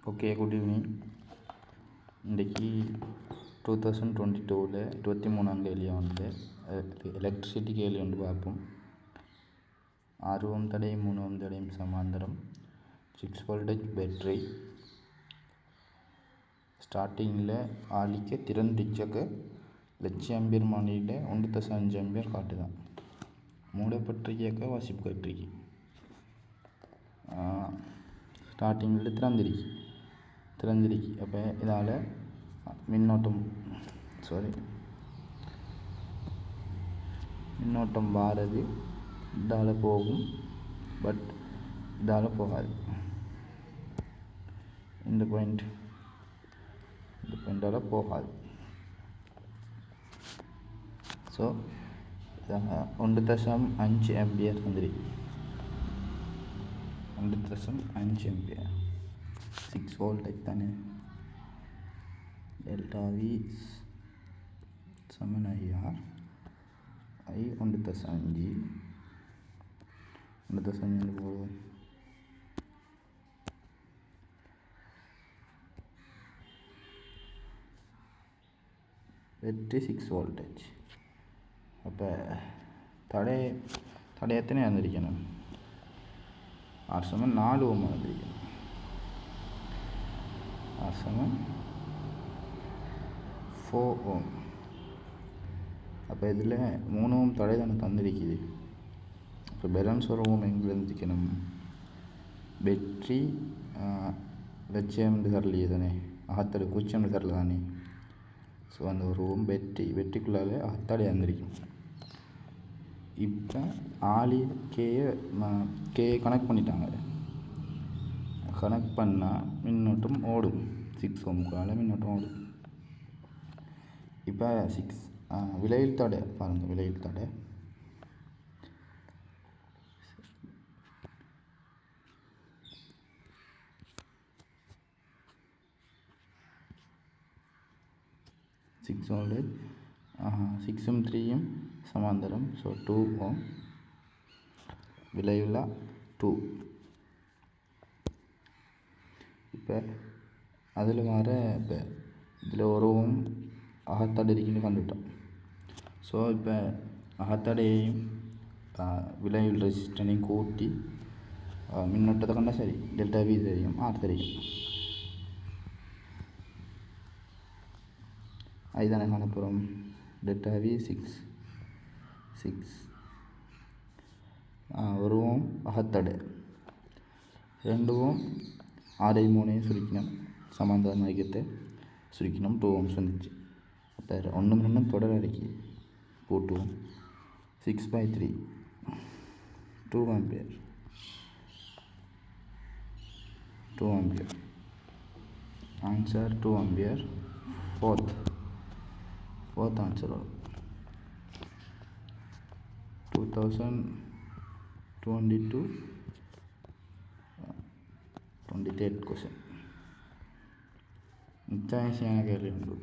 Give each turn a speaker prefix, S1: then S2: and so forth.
S1: Okay, good evening. இன்றைக்கி 2022 23ஆம் கேள்வி வந்து எலக்ட்ரிசிட்டி கேள்வி வந்து பார்ப்போம். 6 ஓம் தடையும் 3 ஓம் தடையும் சமாந்தரம், 6 வோல்டேஜ் பேட்டரி, ஸ்டார்டிங்கில் ஆளிக்க திறந்திச்சக்க லட்சியம் மணியில் 1.5 ஆம்பியர் காட்டுதான். மூடப்பட்டிருக்க வாசிப்பு கட்டிருக்கு. ஸ்டார்டிங்கில் திறந்திருக்கு. அப்போ இதால் மின்னோட்டம் வாரது இதால் போகும், பட் இதால் போகாது. இந்த பாயிண்டால் போகாது. ஸோ 1.5 ஆம்பியர் வந்துருக்கு. 1.5 ஆம்பியர் 6 வோல்டேஜ் தானே. டெல்டா வி சமன் IR I 1.5 போகும். Battery 6 voltage. அப்போ தடை எத்தனை வந்திருக்கணும்? R 4 ஓம் வந்திருக்கணும். R 4 ஓம். அப்போ இதில் 3 ஓம் தடை தானே தந்திருக்குது. இப்போ பேலன்ஸ் ஒரு ஓம் எங்கே இருந்துக்கணும்? பேட்டரி லட்சியம் தரலையே தானே, அகத்தடை பூச்சியம் தரல தானே. ஸோ அந்த ஒரு ஓம் வெற்றிக்குள்ளாலே அகத்தடை வந்திருக்கும். இப்போ ஆளி கே கனெக்ட் பண்ணிட்டாங்க. கனெக்ட் பண்ணால் மின்னோட்டம் ஓடும். 6 ஓமுக்குள்ளால மின்னோட்டம் ஓடும். இப்போ 6 விலையில் தடை பாருங்கள். விலையில் தடை 6 வோல்டேஜ், 6ம் 3ம் சமாந்தரம். ஸோ 2 ஓம். விலையுள்ள 2. இப்போ அதில் இப்போ இதில் ஒரு ஓம் அகத்தடை இருக்குன்னு கண்டுவிட்டோம். ஸோ இப்போ அகத்தடையையும் விலையுள்ள ரெசிஸ்டனையும் கூட்டி மின்னோட்டத்தை கண்டால் சரி. டெல்டா வி தெரியும், ஆர் தெரியும். அதுதானே காணப்போகிறோம். டெல்டா வி 6 ஒரு ஓம் அகத்தடை, 2 ஓம் 6 3 சுருக்கணும். சமாந்தர மையத்தை சுருக்கணும். 2 ஓம்ஸ் வந்துச்சு. அப்போ 1 தொடர் அடைக்கி கூட்டுவோம். 6/3 2 ampere. Answer 2 ampere. Fourth answer வரும். 2022 23rd கொஸ்டின். மிச்சம் ஈஸியான கேள்வி உண்டு.